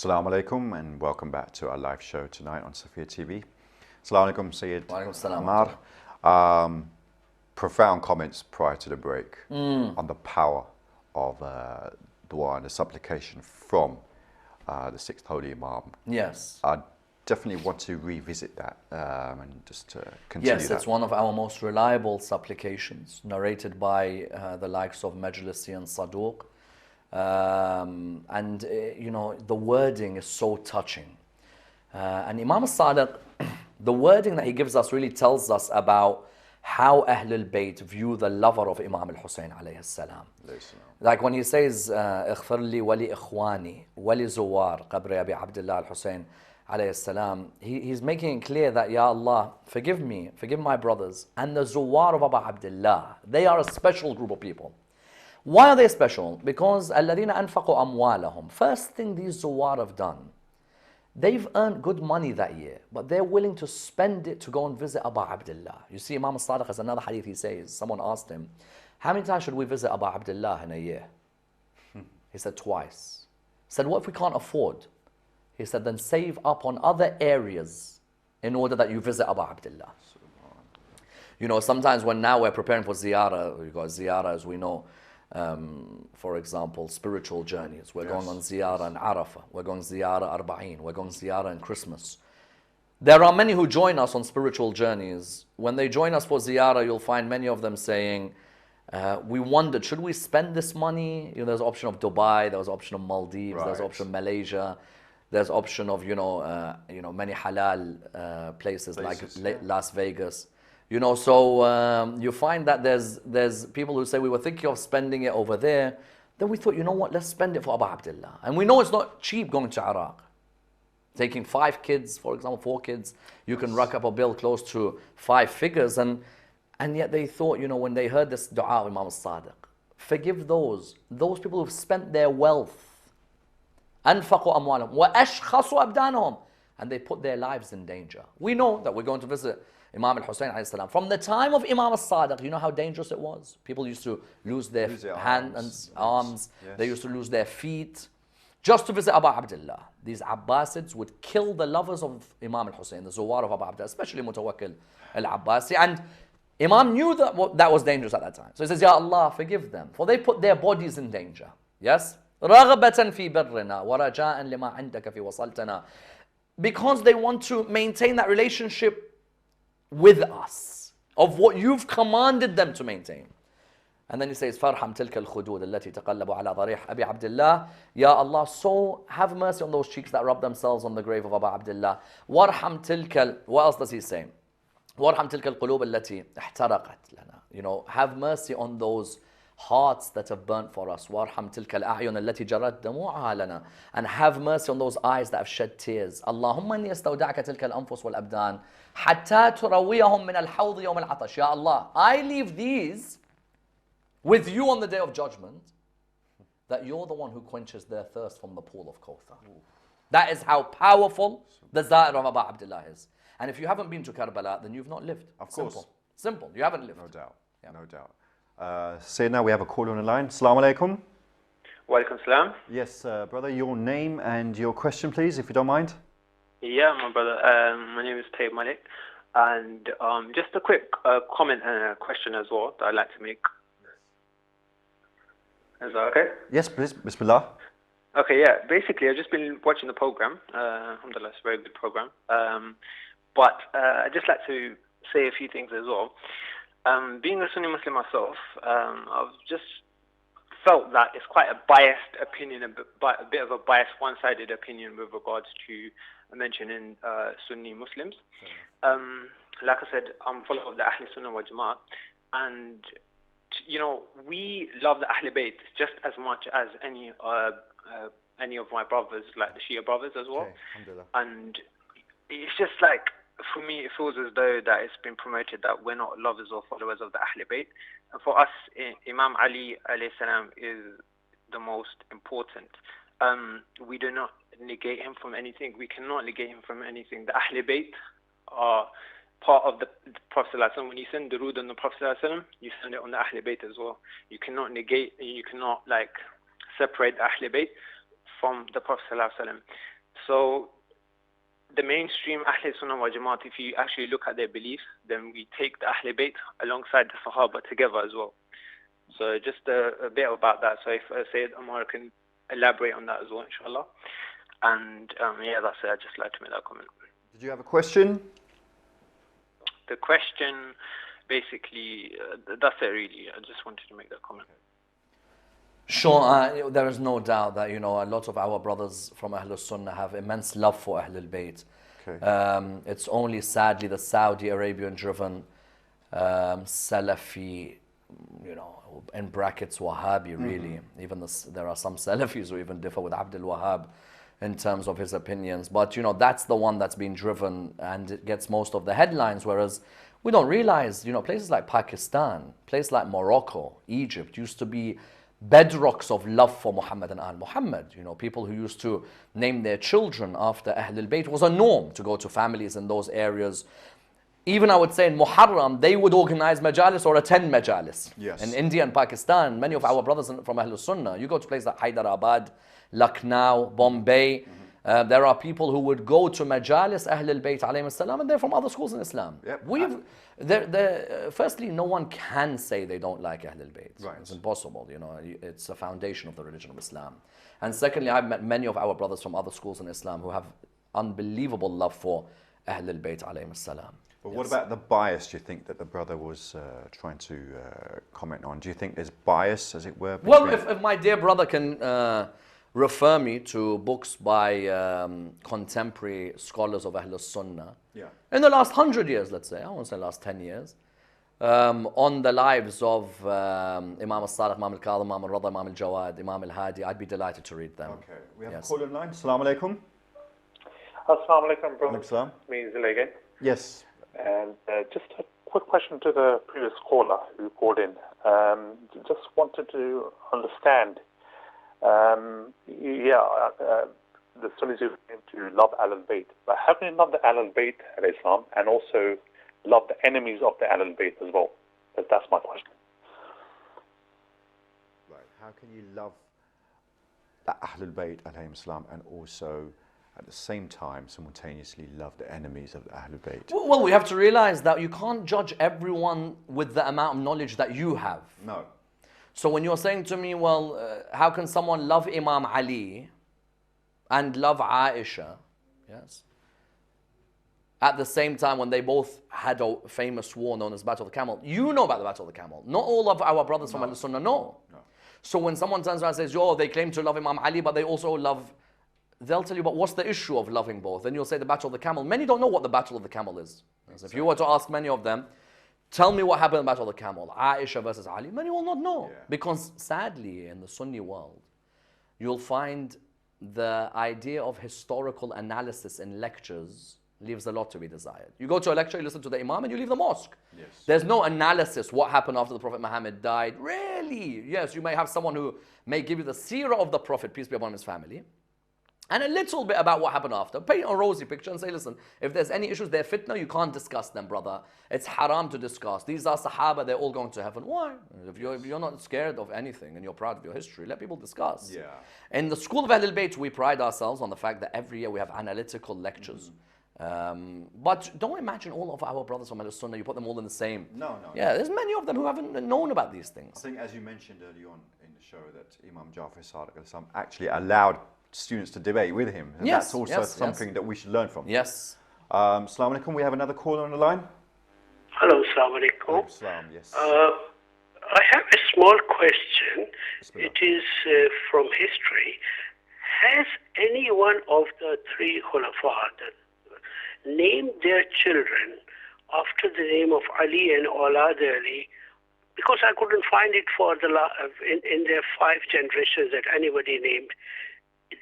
Assalamu alaikum and welcome back to our live show tonight on Sophia TV. Assalamu alaikum, Sayed Ammar. Profound comments prior to the break on the power of dua and the supplication from the sixth holy Imam. Yes. I definitely want to revisit that and just continue Yes, that. it's one of our most reliable supplications, narrated by the likes of Majlisi and Saduq. You know, the wording is so touching. And Imam Al-Sadiq, the wording that he gives us really tells us about how Ahlul Bayt view the lover of Imam al-Hussein alayhi salam. Like when he says, اغفر لي ولإخواني ولزوار قبر أبي عبد الله al-Hussein alayhi salam, he's making it clear that, Ya Allah, forgive me, forgive my brothers, and the Zuwar of Abu Abdullah, they are a special group of people. Why are they special? Because الذين أنفقوا أموالهم. First thing these Zuwar have done, they've earned good money that year, but they're willing to spend it to go and visit Abu Abdullah. You see, Imam Al-Sadiq has another hadith. He says, someone asked him, how many times should we visit Abu Abdullah in a year? He said, twice. He said, what if we can't afford? He said, then save up on other areas in order that you visit Abu Abdullah. You know, sometimes when now we're preparing for ziyarah, we've got ziyarah, as we know, for example, spiritual journeys. We're going on ziyarah in Arafah. We're going ziyarah Arba'een. We're going ziyarah in Christmas. There are many who join us on spiritual journeys. When they join us for ziyarah, you'll find many of them saying, we wondered, should we spend this money? You know, there's option of Dubai, there's option of Maldives, there's option of Malaysia, there's option of, you know, many halal places like Las Vegas. You know, so you find that there's people who say we were thinking of spending it over there. Then we thought, you know what, let's spend it for Abu Abdullah. And we know it's not cheap going to Iraq. Taking 5 kids, for example, 4 kids, you can rack up a bill close to 5 figures. And yet they thought, you know, when they heard this dua of Imam Al-Sadiq, forgive those people who've spent their wealth. أنفقوا أموالهم وأشخصوا أبدانهم. And they put their lives in danger. We know that we're going to visit Imam al-Hussein alayhi salam. From the time of Imam al-Sadiq, you know how dangerous it was? People used to lose their hands and arms. Yes. They used to lose their feet just to visit Abu Abdullah. These Abbasids would kill the lovers of Imam al-Hussein, the Zuwar of Abu Abdullah, especially Mutawakkil al-Abbasi. And Imam knew that that was dangerous at that time. So he says, Ya Allah, forgive them, for they put their bodies in danger. Yes? رَغَبَةً فِي بِرِّنَا وَرَجَاءً لِمَا عِنْدَكَ فِي وَصَلْتَنَا. Because they want to maintain that relationship with us, of what you've commanded them to maintain. And then he says, فَارْحَمْ تِلْكَ الْخُدُودِ الَّتِي تَقَلَّبُ عَلَى ضَرِيحِ أَبِي عَبْدِ اللَّهِ. Ya Allah, so have mercy on those cheeks that rub themselves on the grave of Abu Abdullah. وَارْحَمْ تِلْكَ, what else does he say? وَارْحَمْ تِلْكَ الْقُلُوبِ الَّتِي احْتَرَقَتْ لَنَا. You know, have mercy on those hearts that have burnt for us. وَارْحَمْ تِلْكَ الْأَعْيُنَ الَّتِي جَرَتْ دَمُوعَهَا لَنَا. And have mercy on those eyes that have shed tears. اللهم إني استودعك تلك الأنفس والأبدان حتى ترويهم من الحوض يوم العطش. Ya Allah, I leave these with you on the day of judgment, that you're the one who quenches their thirst from the pool of Kawthar. That is how powerful the Zair of Abu Abdullah is. And if you haven't been to Karbala, then you've not lived. Of course. Simple. You haven't lived. No doubt. Yeah. No doubt. Say now we have a caller on the line. Assalamu alaikum. Wa alaikum salam. Yes, brother, your name and your question, please, if you don't mind. Yeah, my brother. My name is Sayed Malik. And just a quick comment and a question as well that I'd like to make. Is that okay? Yes, please. Bismillah. Okay, yeah. Basically, I've just been watching the program. Alhamdulillah, it's a very good program. But I'd just like to say a few things as well. Being a Sunni Muslim myself, I've just felt that it's quite a biased opinion, a bit of a biased, one-sided opinion with regards to mentioning Sunni Muslims. Like I said, I'm follower of the Ahl Sunnah wal Jama'ah, and you know, we love the Ahl Bayt just as much as any of my brothers, like the Shia brothers as well. Okay. And it's just like, for me, it feels as though that it's been promoted that we're not lovers or followers of the Ahl Bayt. And for us, Imam Ali alayhi salam is the most important. We do not negate him from anything. We cannot negate him from anything. The Ahl Bayt are part of the Prophet ﷺ. When you send durood on the Prophet ﷺ, you send it on the Ahl Bayt as well. You cannot negate, you cannot like separate the Ahl Bayt from the Prophet ﷺ. So the mainstream Ahl Sunnah wal Jamaat, if you actually look at their beliefs, then we take the Ahl Bayt alongside the Sahaba together as well. So just a bit about that. So if Sayed Ammar can elaborate on that as well, inshallah. And yeah, that's it. I'd just like to make that comment. Did you have a question? The question, basically, that's it really. I just wanted to make that comment. Sure, there is no doubt that, a lot of our brothers from Ahlul Sunnah have immense love for Ahlul Bayt. Okay. It's only sadly the Saudi Arabian driven Salafi, in brackets Wahhabi really. Even there are some Salafis who even differ with Abdul Wahhab in terms of his opinions. But that's the one that's been driven and it gets most of the headlines, whereas we don't realize, places like Pakistan, places like Morocco, Egypt used to be bedrocks of love for Muhammad and Al Muhammad. People who used to name their children after Ahlul Bayt was a norm to go to families in those areas. Even I would say in Muharram, they would organize majalis or attend majalis. Yes. In India and Pakistan, many of our brothers from Ahlul Sunnah, you go to places like Hyderabad, Lucknow, Bombay, there are people who would go to majalis Ahlul Bayt alayhim salam, and they're from other schools in Islam. Yep. Firstly, no one can say they don't like Ahlul Bayt. Right. It's impossible. It's a foundation of the religion of Islam. And secondly, I've met many of our brothers from other schools in Islam who have unbelievable love for Ahlul Bayt alayhim salam. But what about the bias, do you think, that the brother was trying to comment on? Do you think there's bias, as it were? Well, if my dear brother can refer me to books by contemporary scholars of Ahlul Sunnah, in the last 100 years, let's say, I won't say last 10 years, on the lives of Imam Al-Sadiq, Imam Al-Kadhim, Imam Al-Rada, Imam Al-Jawad, Imam Al-Hadi, I'd be delighted to read them. Okay, we have a call in line. Assalamu alaikum. Assalamu alaikum, brother. Assalam. Me, Zil again. Yes. And just a quick question to the previous caller who called in. Just wanted to understand, the Sunnis who claim to love Ahlul Bayt, but how can you love the Ahlul Bayt at Islam and also love the enemies of the Ahlul Bayt as well? That's my question. Right. How can you love the Ahlul Bayt alayhim salam and also at the same time simultaneously love the enemies of the Ahlul Bayt? Well, we have to realize that you can't judge everyone with the amount of knowledge that you have. No. So when you're saying to me, well, how can someone love Imam Ali and love Aisha, yes, at the same time when they both had a famous war known as Battle of the Camel? You know about the Battle of the Camel. Not all of our brothers from Ahlul Sunnah know. No. So when someone turns around and says, they claim to love Imam Ali, but they also love, they'll tell you, but what's the issue of loving both? Then you'll say the Battle of the Camel. Many don't know what the Battle of the Camel is. Exactly. If you were to ask many of them, tell me what happened in the Battle of the Camel, Aisha versus Ali, many will not know. Yeah. Because sadly, in the Sunni world, you'll find the idea of historical analysis in lectures leaves a lot to be desired. You go to a lecture, you listen to the Imam, and you leave the mosque. Yes. There's no analysis, what happened after the Prophet Muhammad died. Really? Yes, you may have someone who may give you the seerah of the Prophet, peace be upon his family, and a little bit about what happened after. Paint a rosy picture and say, listen, if there's any issues, they're fitna, you can't discuss them, brother. It's haram to discuss. These are Sahaba, they're all going to heaven. Why? If you're not scared of anything and you're proud of your history, let people discuss. Yeah. In the school of Ahlul Bayt, we pride ourselves on the fact that every year we have analytical lectures. But don't imagine all of our brothers from Ahlul Sunnah, you put them all in the same. No. Yeah, there's many of them who haven't known about these things. I think, as you mentioned earlier on in the show, that Imam Jafar Sadiq actually allowed students to debate with him. And Yes, that's also yes, something that we should learn from. Yes. Assalamu alaikum. We have another caller on the line. Hello, assalamu alaikum. Assalam, yes. I have a small question. Bismillah. It is from history. Has any one of the three Khulafa named their children after the name of Ali and Aulad Ali? Because I couldn't find it for in their 5 generations that anybody named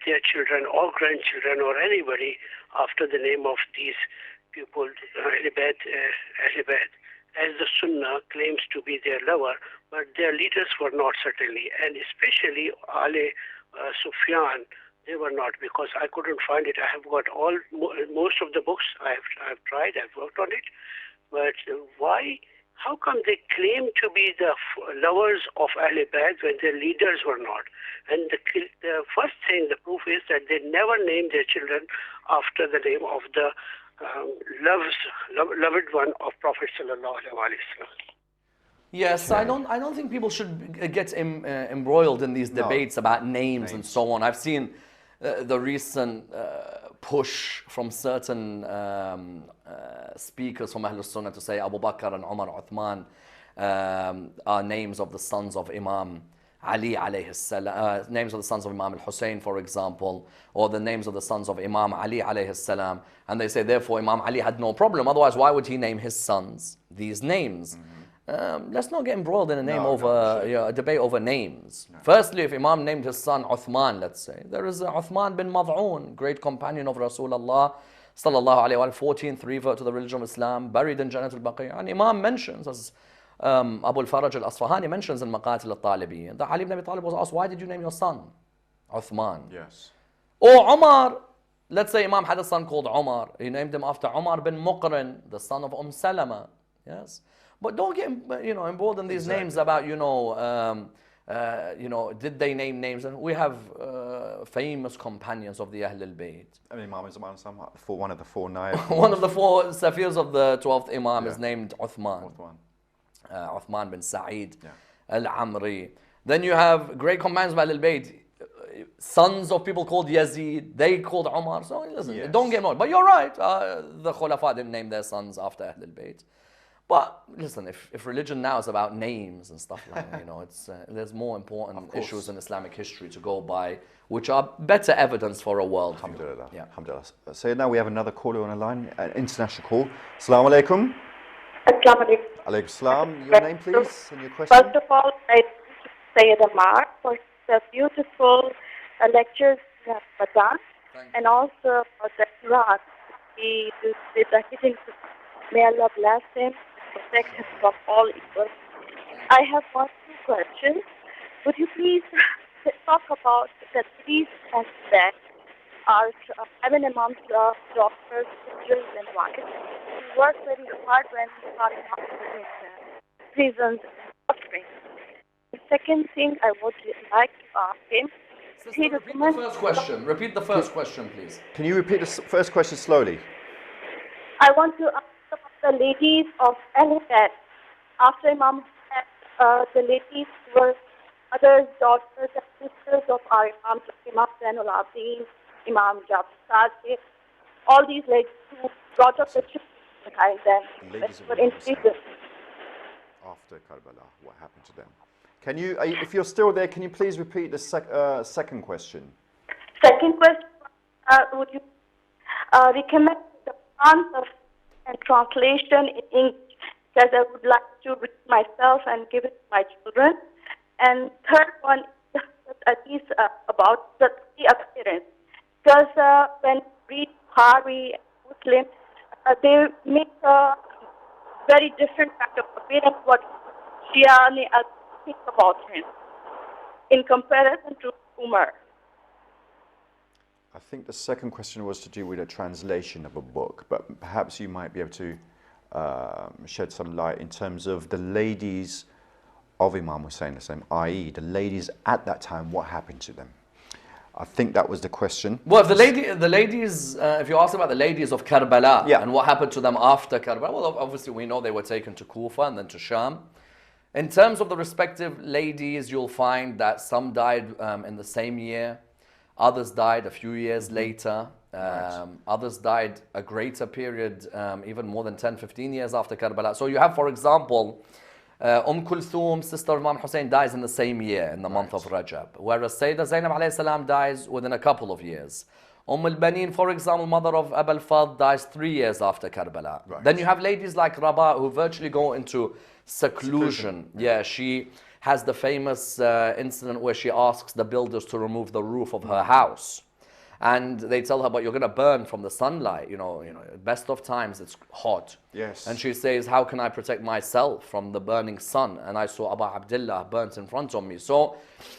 their children or grandchildren or anybody after the name of these people, Ahlul Bayt, as the Sunnah claims to be their lover, but their leaders were not certainly, and especially Ali Sufyan, they were not, because I couldn't find it. I have got most of the books. I've tried, I've worked on it, but why how come they claim to be the lovers of Ahlul Bayt when their leaders were not? And the first thing, the proof is that they never named their children after the name of the loved one of Prophet sallallahu alaihi wasallam. Yes, I don't think people should get embroiled in these debates about names and so on. I've seen the recent push from certain speakers from Ahlul Sunnah to say Abu Bakr and Umar, Uthman are names of the sons of Imam Ali alayhi salam, names of the sons of Imam al-Hussein, for example, or the names of the sons of Imam Ali alayhi salam, and they say therefore Imam Ali had no problem, otherwise why would he name his sons these names? Let's not get embroiled in a debate over names. No. Firstly, if Imam named his son Uthman, let's say, there is Uthman bin Mad'un, great companion of Rasulullah sallallahu alayhi wa 14th revert to the religion of Islam, buried in Jannat al-Baqi. And Imam mentions, as Abu al-Faraj al-Asfahani mentions in Maqatil al-Talibi, that Ali ibn Abi Talib was asked, why did you name your son Uthman? Yes. Or Umar, let's say Imam had a son called Umar. He named him after Umar bin Muqrin, the son of Salama. Yes. But don't get embroiled in these names about did they name names? And we have famous companions of the Ahlul Bayt. I mean, Imam is one of the four naib. One of the four Safirs of the 12th Imam is named Uthman. Uthman bin Sa'id al-Amri. Then you have great companions of Ahlul Bayt, sons of people called Yazid, they called Umar. So listen, don't get embroiled. But you're right, the Khulafa didn't name their sons after Ahlul Bayt. But listen, if religion now is about names and stuff like that, there's more important issues in Islamic history to go by, which are better evidence for a world. Alhamdulillah. Yeah. Alhamdulillah. So now we have another caller on the line, an international call. Assalamu alaikum. Assalamu alaikum. Alaikum salam. Your name, please, and your question. First of all, I thank Sayed Ammar for the beautiful lectures in Ramadan, and also for the Quran. He did the hitting. May Allah bless him, protect him from all evil. I have two questions. Would you please talk about the these aspects are having Imam's daughters, sisters, and wives who work very hard when starting prisons and suffering. The second thing I would like to ask him. Sister, repeat the first question. Repeat the first question, please. Can you repeat the first question slowly? I want to ask about the ladies of Al-Hajj. After Imam had the ladies were mothers, daughters, and sisters of our Imams, Imam Zainul Abidin, Imam Jafar Sadiq, all these ladies who brought up the children behind them were in prison. After Karbala, what happened to them? Can you, if you're still there, can you please repeat the second question? Second question, would you recommend the answer and translation in English, because I would like to read myself and give it to my children. And third one is at least about the appearance, because when we read Bukhari and Muslim, they make a very different kind of appearance what Shia think about him in comparison to Umar. I think the second question was to do with a translation of a book, but perhaps you might be able to shed some light in terms of the ladies of Imam Hussein, i.e. the ladies at that time, what happened to them? I think that was the question. Well, if the ladies, if you ask about the ladies of Karbala and what happened to them after Karbala, well, obviously we know they were taken to Kufa and then to Sham. In terms of the respective ladies, you'll find that some died in the same year. Others died a few years later. Others died a greater period, even more than 10, 15 years after Karbala. So you have, for example, Kulthum, sister of Imam Hussein, dies in the same year, in the month of Rajab. Whereas Sayyidah Zainab alayhi salam dies within a couple of years. Al-Banin, for example, mother of Abu al-Fadl, dies 3 years after Karbala. Then you have ladies like Rabah who virtually go into seclusion. Yeah, she has the famous incident where she asks the builders to remove the roof of her house. And they tell her, but you're going to burn from the sunlight. You know, best of times it's hot. Yes. And she says, how can I protect myself from the burning sun? And I saw Abu Abdullah burnt in front of me. So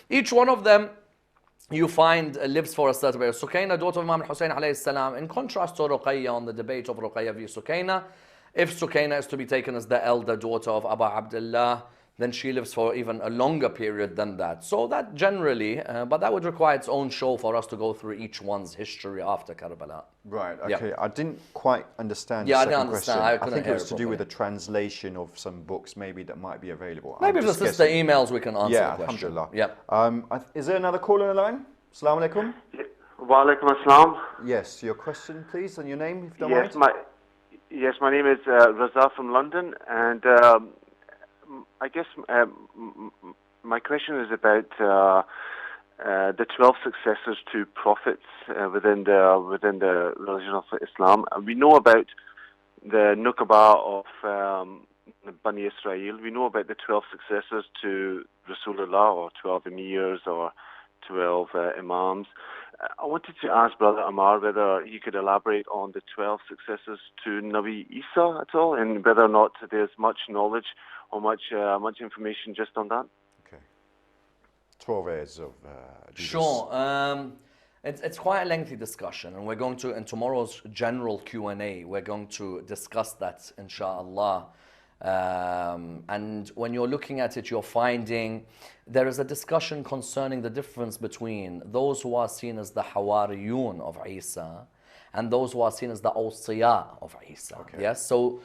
each one of them, you find lives for a certain period. Sukaina, daughter of Imam Hussein alayhi salam, in contrast to Ruqayya, on the debate of Ruqayya v. Sukaina, If Sukaina is to be taken as the elder daughter of Abu Abdullah, then she lives for even a longer period than that. So that generally, but that would require its own show for us to go through each one's history after Karbala. Right, okay. Yeah. I didn't quite understand the second I didn't understand. question. I think it was to do with the translation of some books maybe that might be available. Maybe if the sister emails, we can answer the question. Alhamdulillah. Is there another caller on the line? Assalamu alaikum. Wa alaikum assalam. Yes, your question please and your name if you don't mind. My name is Raza from London, and I guess my question is about the 12 successors to prophets within the religion of Islam. And we know about the Nuqaba of Bani Israel. We know about the 12 successors to Rasulullah, or 12 Emirs, or 12 Imams. I wanted to ask Brother Ammar whether he could elaborate on the 12 successors to Nabi Isa at all, and whether or not there's much knowledge or much information just on that. Okay. 12 heirs of Jesus. Sure. It's quite a lengthy discussion, and we're going to, in tomorrow's general Q&A, we're going to discuss that, inshallah. And when you're looking at it, you're finding there is a discussion concerning the difference between those who are seen as the Hawariyun of Isa and those who are seen as the Awsiya of Isa. Okay. Yes, so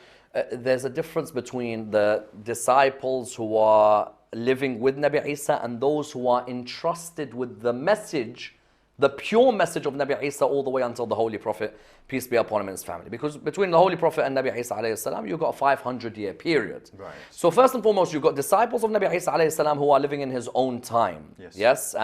there's a difference between the disciples who are living with Nabi Isa and those who are entrusted with the message, the pure message of Nabi Isa, all the way until the Holy Prophet, peace be upon him and his family. Because between the Holy Prophet and Nabi Isa alayhi salam, you've got a 500-year period. Right. So first and foremost, you've got disciples of Nabi Isa alayhi salam who are living in his own time. Yes.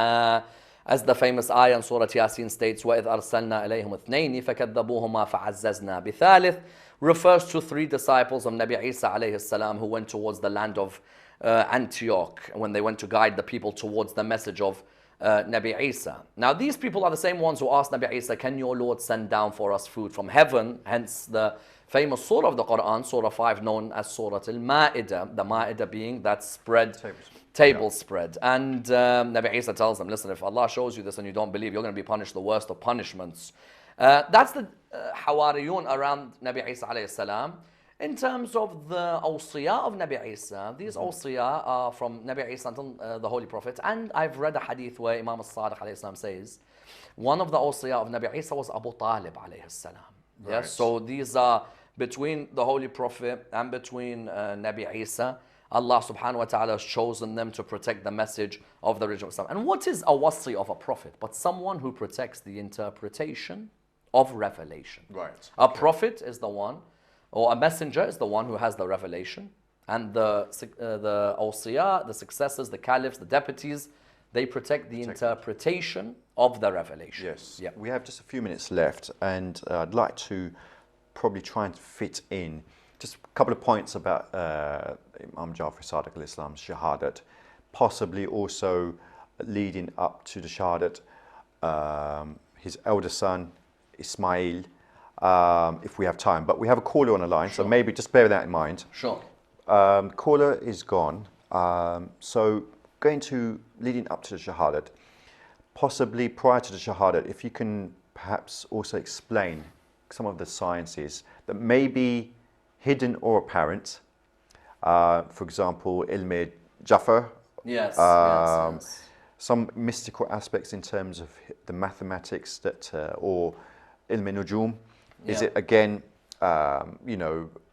As the famous ayah in Surah Yasin states, وَإِذْ أَرْسَلْنَا إِلَيْهِمُ اثْنَيْنِ فَكَذَّبُوهُمَا فَعَزَّزْنَا بِثَالِثٍ, refers to 3 disciples of Nabi Isa alayhi salam who went towards the land of Antioch when they went to guide the people towards the message of Nabi Isa. Now these people are the same ones who asked Nabi Isa, can your Lord send down for us food from heaven? Hence the famous surah of the Qur'an, Surah 5, known as Surah Al-Ma'idah, the Ma'idah being that spread, table spread. And Nabi Isa tells them, listen, if Allah shows you this and you don't believe, you're going to be punished the worst of punishments. That's the Hawariyun around Nabi Isa alayhi salam. In terms of the Awsiya of Nabi Isa, these Awsiya are from Nabi Isa until the Holy Prophet. And I've read a hadith where Imam Al-Sadiq alayhi salam says, one of the Awsiya of Nabi Isa was Abu Talib alayhi salam. Right. Yes, so these are between the Holy Prophet and between Nabi Isa. Allah subhanahu wa ta'ala has chosen them to protect the message of the religion of Islam. And what is a wasi of a prophet? But someone who protects the interpretation of revelation. Right. A prophet is the one, or a messenger is the one who has the revelation, and the awsiya, the successors, the caliphs, the deputies, they protect the interpretation of the revelation. Yes. Yeah. We have just a few minutes left, and I'd like to probably try and fit in just a couple of points about Imam Jafar Sadiq al-Islam's Shahadat, possibly also leading up to the Shahadat, his eldest son, Ismail, if we have time. But we have a caller on the line, so maybe just bear that in mind. Sure. Caller is gone. So going to, leading up to the Shahadat, possibly prior to the Shahadat, if you can perhaps also explain some of the sciences that may be hidden or apparent. For example, Ilm Jafar. Yes, yes. Some mystical aspects in terms of the mathematics that, or Ilm Nujum. Is it again,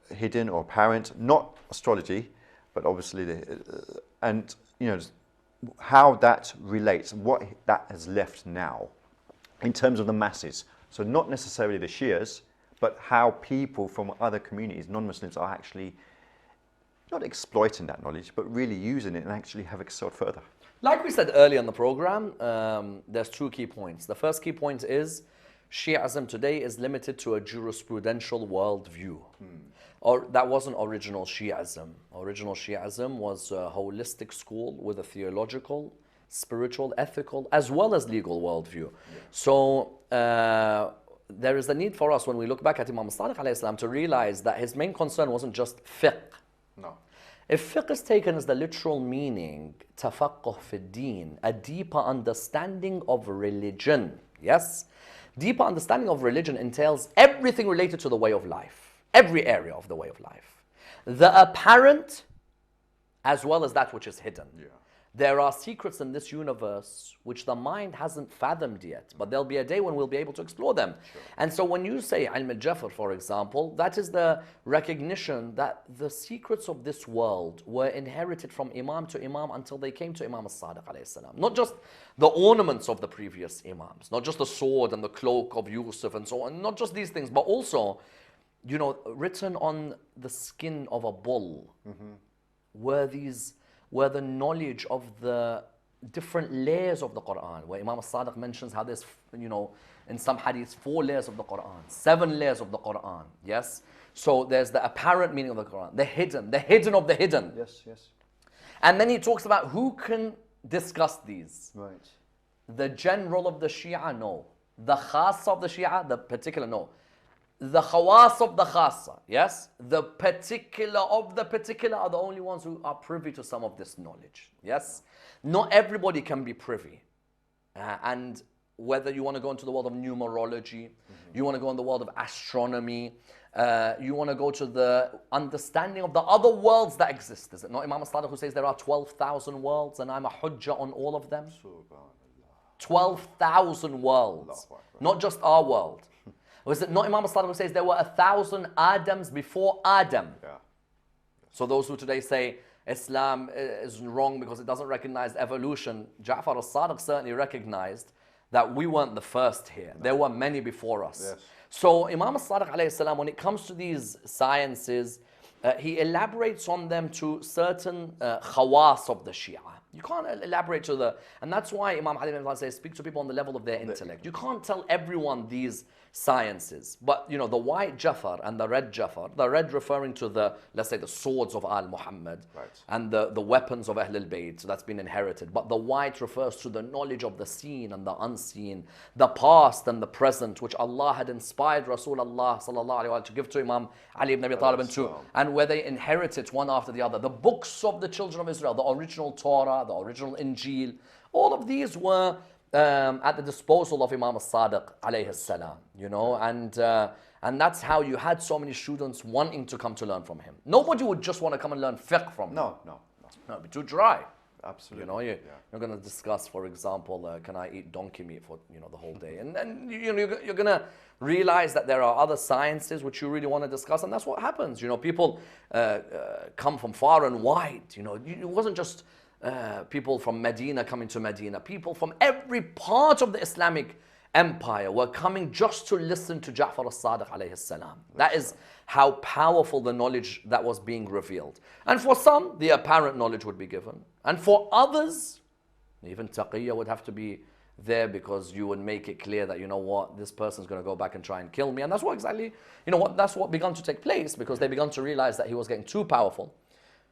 hidden or apparent? Not astrology, but obviously, and how that relates, what that has left now, in terms of the masses. So not necessarily the Shias, but how people from other communities, non-Muslims, are actually not exploiting that knowledge, but really using it and actually have excelled further. Like we said earlier in the program, there's 2 key points. The first key point is Shi'ism today is limited to a jurisprudential worldview. Or that wasn't original Shi'ism. Original Shi'ism was a holistic school with a theological, spiritual, ethical, as well as legal worldview. So there is a need for us, when we look back at Imam Al-Sadiq alayhi salam, to realize that his main concern wasn't just fiqh. No. If fiqh is taken as the literal meaning, tafaqquh fi din, a deeper understanding of religion, yes? Deeper understanding of religion entails everything related to the way of life. every area of the way of life. The apparent as well as that which is hidden. Yeah. There are secrets in this universe which the mind hasn't fathomed yet, but there'll be a day when we'll be able to explore them. Sure. And so when you say Ilm al-Jafr, for example, that is the recognition that the secrets of this world were inherited from Imam to Imam until they came to Imam Al-Sadiq alayhi salam. Not just the ornaments of the previous Imams, not just the sword and the cloak of Yusuf and so on, not just these things, but also, you know, written on the skin of a bull were the knowledge of the different layers of the Qur'an, where Imam Al-Sadiq mentions how there's, you know, in some hadiths, 4 layers of the Qur'an, 7 layers of the Qur'an, yes? So there's the apparent meaning of the Qur'an, the hidden of the hidden. Yes, yes. And then he talks about who can discuss these. Right. The general of the Shia, no. The khas of the Shia, the particular, no. The khawas of the khasa, yes? The particular of the particular are the only ones who are privy to some of this knowledge, yes? Not everybody can be privy. And whether you want to go into the world of numerology, you want to go in the world of astronomy, you want to go to the understanding of the other worlds that exist. Is it not Imam Al-Sadiq who says there are 12,000 worlds and I'm a hujjah on all of them? 12,000 worlds, not just our world. Or is it not Imam Al-Sadiq who says there were 1,000 Adams before Adam? Yeah. So those who today say Islam is wrong because it doesn't recognize evolution, Ja'far al-Sadiq certainly recognized that we weren't the first here. There were many before us. Yes. So Imam Al-Sadiq alayhi salam, when it comes to these sciences, he elaborates on them to certain khawas of the Shia. You can't elaborate to the, and that's why Imam Ali ibn says, speak to people on the level of their intellect. You can't tell everyone these sciences. But you know, the white Jafar and the red Jafar, the red referring to the, let's say, the swords of Al-Muhammad, right, and the weapons of Ahlul Bayt, so that's been inherited. But the white refers to the knowledge of the seen and the unseen, the past and the present, which Allah had inspired Rasulullah sallallahu alaihi wasallam to give to Imam Ali ibn Abi Talib and where they inherit it one after the other. The books of the children of Israel, the original Torah, the original Injil, all of these were at the disposal of Imam Al-Sadiq alayhi salam, you know, and that's how you had so many students wanting to come to learn from him. Nobody would just want to come and learn fiqh from him. No. It'd be too dry. Absolutely. You know, you're going to discuss, for example, can I eat donkey meat for, you know, the whole day? And then you're going to realize that there are other sciences which you really want to discuss, and that's what happens. You know, people come from far and wide. You know, it wasn't just people from Medina coming to Medina. People from every part of the Islamic empire were coming just to listen to Ja'far al-Sadiq alayhi salam. That is how powerful the knowledge that was being revealed. And for some, the apparent knowledge would be given. And for others, even taqiyya would have to be there because you would make it clear that, you know what, this person's going to go back and try and kill me. And that's what exactly, you know what, that's what began to take place because they began to realize that he was getting too powerful.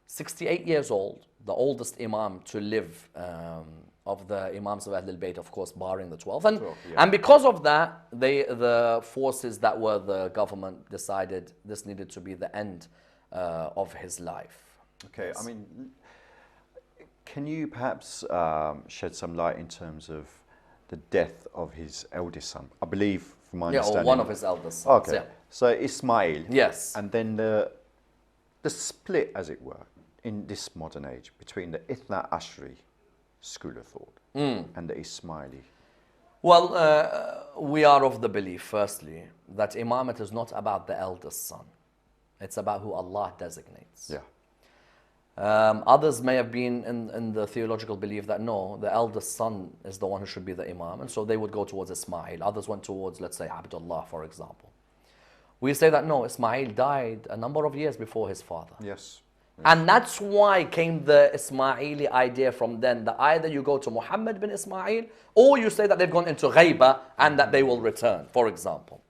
68 years old, the oldest Imam to live of the Imams of Ahlul Bayt, of course, barring the 12. And because of that, the forces that were the government decided this needed to be the end of his life. Okay, Yes. I mean, can you perhaps shed some light in terms of the death of his eldest son? I believe, from my understanding... or one of his eldest sons. Okay, so Ismail. Yes. And then the split, as it were, in this modern age between the Ithna Ashri school of thought and the Ismaili. Well, we are of the belief, firstly, that Imamat is not about the eldest son. It's about who Allah designates. Yeah. Others may have been in the theological belief that no, the eldest son is the one who should be the Imam, and so they would go towards Ismail. Others went towards, let's say, Abdullah, for example. We say that no, Ismail died a number of years before his father. Yes. And that's why came the Ismaili idea from then, that either you go to Muhammad bin Ismail, or you say that they've gone into ghaiba and that they will return, for example.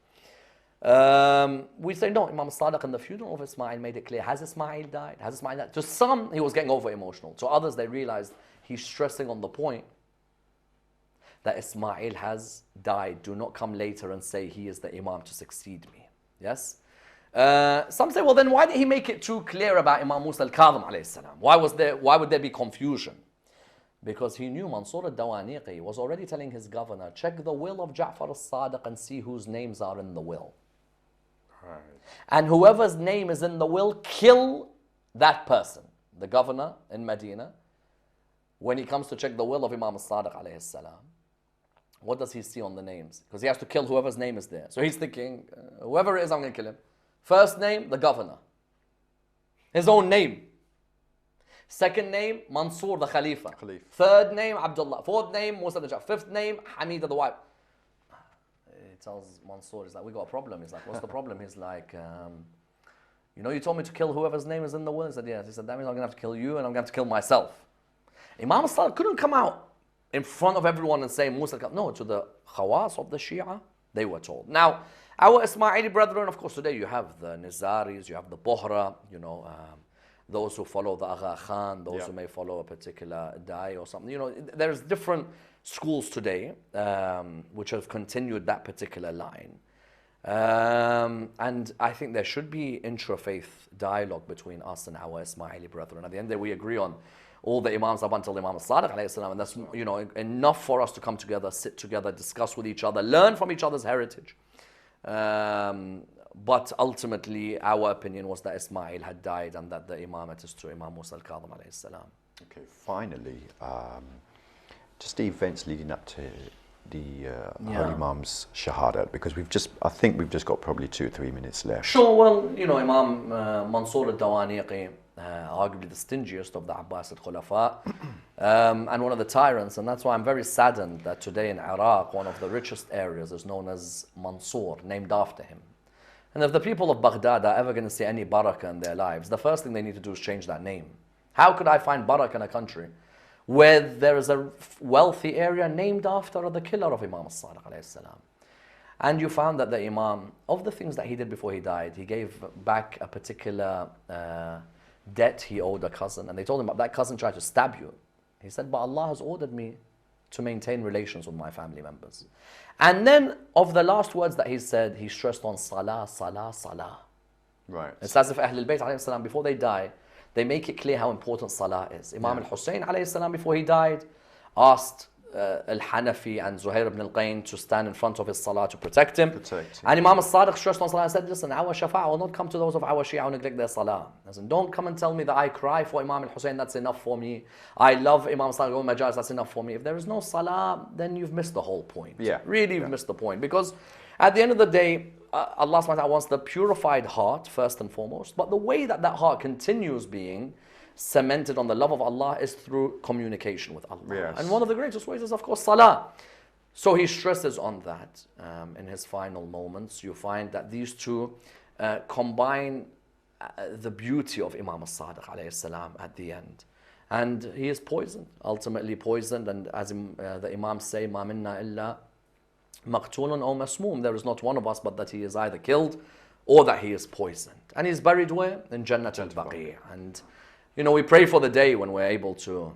We say no, Imam Sadiq in the funeral of Ismail made it clear, has Ismail died? Has Ismail died? To some, he was getting over emotional. To others, they realized he's stressing on the point that Ismail has died. Do not come later and say he is the Imam to succeed me. Yes? Some say, well, then why did he make it too clear about Imam Musa al-Kadhim alayhi salam? Why would there be confusion? Because he knew Mansur al-Dawaniqi was already telling his governor, check the will of Ja'far al-Sadiq and see whose names are in the will. Right. And whoever's name is in the will, kill that person. The governor in Medina, when he comes to check the will of Imam Al-Sadiq alayhi salam, what does he see on the names? Because he has to kill whoever's name is there. So he's thinking, whoever it is, I'm going to kill him. First name, the governor. His own name. Second name, Mansur, the Khalifa. Third name, Abdullah. Fourth name, Musa the Jafar. Fifth name, Hamida the wife. He tells Mansur, he's like, we got a problem. He's like, what's the problem? He's like, you know, you told me to kill whoever's name is in the will. He said, yes. He said, that means I'm going to have to kill you and I'm going to have to kill myself. Imam Al-Sadiq couldn't come out in front of everyone and say, Musa, no, to the Khawas of the Shia, they were told. Now, our Ismaili brethren, of course, today you have the Nizaris, you have the Bohra, you know, those who follow the Agha Khan, those who may follow a particular Dai or something. You know, there's different schools today which have continued that particular line. And I think there should be intra-faith dialogue between us and our Ismaili brethren. At the end of the day, we agree on all the Imams up until Imam Al-Sadiq alayhi salam, and that's, you know, enough for us to come together, sit together, discuss with each other, learn from each other's heritage. But ultimately, our opinion was that Ismail had died and that the Imamat is to Imam Musa al-Kadhim alayhi salam. Okay, finally, just the events leading up to the Holy Imam's Shahada, because I think we've just got probably 2 or 3 minutes left. Sure, well, you know, Imam Mansur al-Dawaniqi, arguably the stingiest of the Abbasid Khulafa, and one of the tyrants, and that's why I'm very saddened that today in Iraq, one of the richest areas is known as Mansur, named after him. And if the people of Baghdad are ever going to see any barakah in their lives, the first thing they need to do is change that name. How could I find barakah in a country where there is a wealthy area named after the killer of Imam Al-Sadiq alayhi salam? And you found that the Imam, of the things that he did before he died, he gave back a particular debt he owed a cousin. And they told him, that cousin tried to stab you. He said, but Allah has ordered me to maintain relations with my family members. And then, of the last words that he said, he stressed on salah, salah, salah. Right. It's as if Ahlul Bayt alayhi salam, before they die, they make it clear how important salah is. Imam al-Hussein alayhi salam, before he died, asked Al-Hanafi and Zuhair ibn al-Qayn to stand in front of his salah to protect him. And Imam al-Sadiq stressed on salah and said, listen, our shafa'ah will not come to those of our Shia who neglect their salah. Listen, don't come and tell me that I cry for Imam al-Hussein, that's enough for me. I love Imam al-Sadiq, Majaz, that's enough for me. If there is no salah, then you've missed the whole point. Really, you've missed the point. Because at the end of the day, Allah subhanahu wa ta'ala wants the purified heart, first and foremost. But the way that that heart continues being cemented on the love of Allah is through communication with Allah. Yes. And one of the greatest ways is, of course, salah. So he stresses on that in his final moments. You find that these two combine the beauty of Imam Al-Sadiq alayhi salam at the end. And he is poisoned, ultimately poisoned. And as the Imams say, مَا مِنَّا إِلَّا مَقْتُولٌ أَوْ مَسْمُومٌ. There is not one of us but that he is either killed or that he is poisoned. And he's buried where? In Jannat al-Baqi'. And you know, we pray for the day when we're able to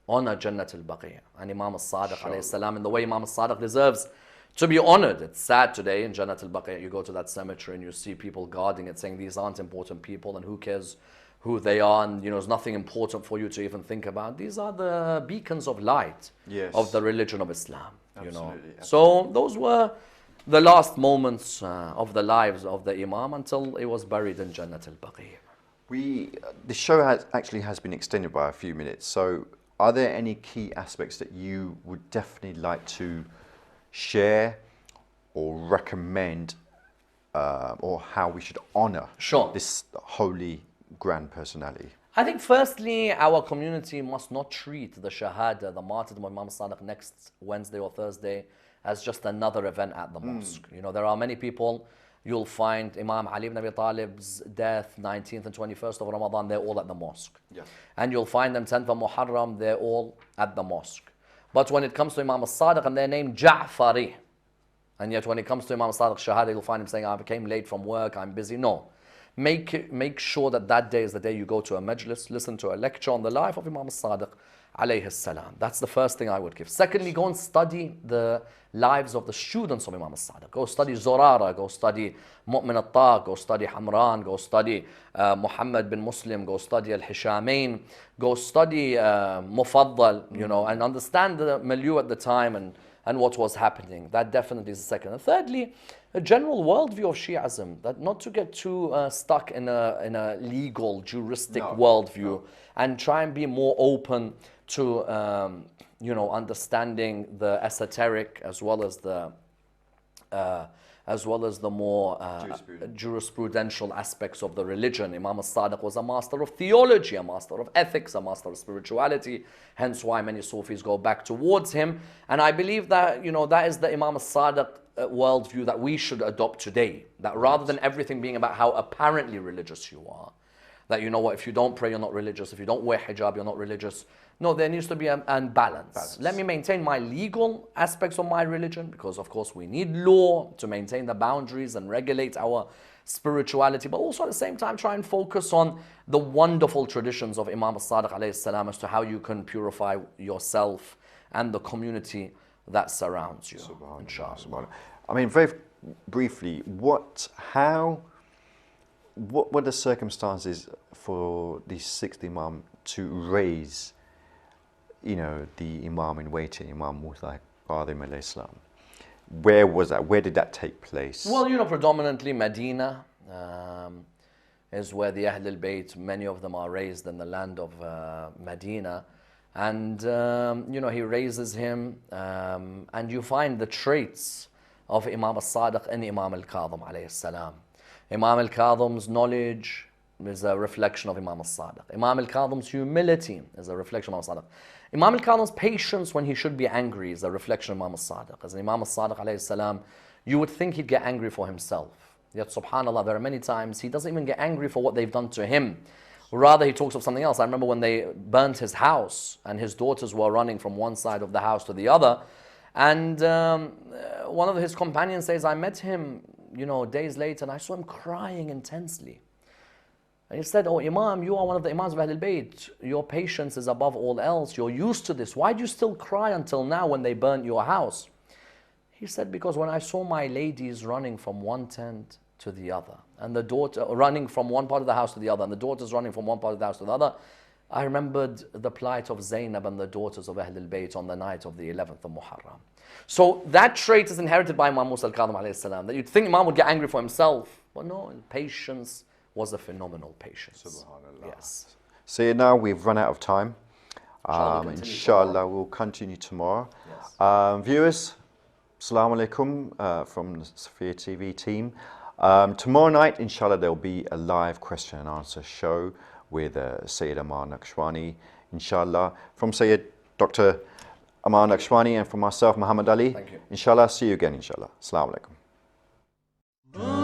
honor Jannat al-Baqi'. And Imam Al-Sadiq alayhi salam, in the way Imam Al-Sadiq deserves to be honored. It's sad today in Jannat al-Baqi', you go to that cemetery and you see people guarding it, saying these aren't important people and who cares who they are, and you know, there's nothing important for you to even think about. These are the beacons of light of the religion of Islam. Absolutely. So those were the last moments of the lives of the Imam until he was buried in Jannat al-Baqi'. The show actually has been extended by a few minutes, so are there any key aspects that you would definitely like to share or recommend, or how we should honor this holy grand personality? I think firstly, our community must not treat the Shahada, the Martyrdom of Imam Sadiq next Wednesday or Thursday as just another event at the mosque. You know, there are many people. You'll find Imam Ali ibn Abi Talib's death, 19th and 21st of Ramadan, they're all at the mosque. And you'll find them 10th of Muharram, they're all at the mosque. But when it comes to Imam Al-Sadiq and they're named Ja'fari, and yet when it comes to Imam Al-Sadiq Shahada, you'll find him saying, I came late from work, I'm busy. No. Make sure that that day is the day you go to a majlis, listen to a lecture on the life of Imam Al-Sadiq, alayhi salam. That's the first thing I would give. Secondly, go and study the lives of the students of Imam As-Sadiq. Go study Zurara, go study Mu'min al-Taq, go study Hamran, go study Muhammad bin Muslim, go study Al-Hishamain, go study Mufaddal, you know, and understand the milieu at the time and what was happening. That definitely is the second. And thirdly, a general worldview of Shi'ism, that not to get too stuck in a legal, juristic worldview, and try and be more open to you know, understanding the esoteric as well as the more jurisprudential aspects of the religion. Imam As-Sadiq was a master of theology, a master of ethics, a master of spirituality, hence why many Sufis go back towards him. And I believe that, you know, that is the Imam As-Sadiq worldview that we should adopt today. That rather than everything being about how apparently religious you are, that, you know what, if you don't pray, you're not religious. If you don't wear hijab, you're not religious. No, there needs to be a balance. Let me maintain my legal aspects of my religion, because of course we need law to maintain the boundaries and regulate our spirituality, but also at the same time try and focus on the wonderful traditions of Imam As-Sadiq alayhi salam as to how you can purify yourself and the community that surrounds you. Subhanallah. I mean, very briefly, what were the circumstances for the sixth Imam to raise, you know, the Imam in waiting, Imam Musa Qadim alayhi salam? Where was that? Where did that take place? Well, you know, predominantly Medina is where the Ahl al-Bayt, many of them are raised in the land of Medina. And, you know, he raises him, and you find the traits of Imam As-Sadiq in Imam al-Kadhim alayhi salam. Imam al-Kadhim's knowledge is a reflection of Imam As-Sadiq. Imam al-Kadhim's humility is a reflection of Imam As-Sadiq. Imam al-Kadhim's patience when he should be angry is a reflection of Imam As-Sadiq. As Imam As-Sadiq alayhi salam, you would think he'd get angry for himself. Yet subhanAllah, there are many times he doesn't even get angry for what they've done to him. Rather, he talks of something else. I remember when they burnt his house and his daughters were running from one side of the house to the other. And one of his companions says, I met him, you know, days later, and I saw him crying intensely. And he said, oh Imam, you are one of the Imams of Ahl al-Bayt. Your patience is above all else. You're used to this. Why do you still cry until now when they burnt your house? He said, because when I saw my ladies running from one tent to the other, and the daughter running from one part of the house to the other, and the daughters running from one part of the house to the other, I remembered the plight of Zainab and the daughters of Ahl al-Bayt on the night of the 11th of Muharram. So that trait is inherited by Imam Musa al-Kadhim alayhi salam, that you'd think Imam would get angry for himself. But no, patience was a phenomenal patience. Subhanallah. Yes. So now we've run out of time. Inshallah, we'll continue tomorrow. Yes. Viewers, Assalamu alaikum from the Sophia TV team. Tomorrow night, inshallah, there'll be a live question and answer show with Sayed Ammar Nakshawani, inshallah. From Sayed Dr. Ammar Nakshawani and from myself, Muhammad Ali. Thank you. Inshallah, see you again, inshallah. Assalamu alaikum.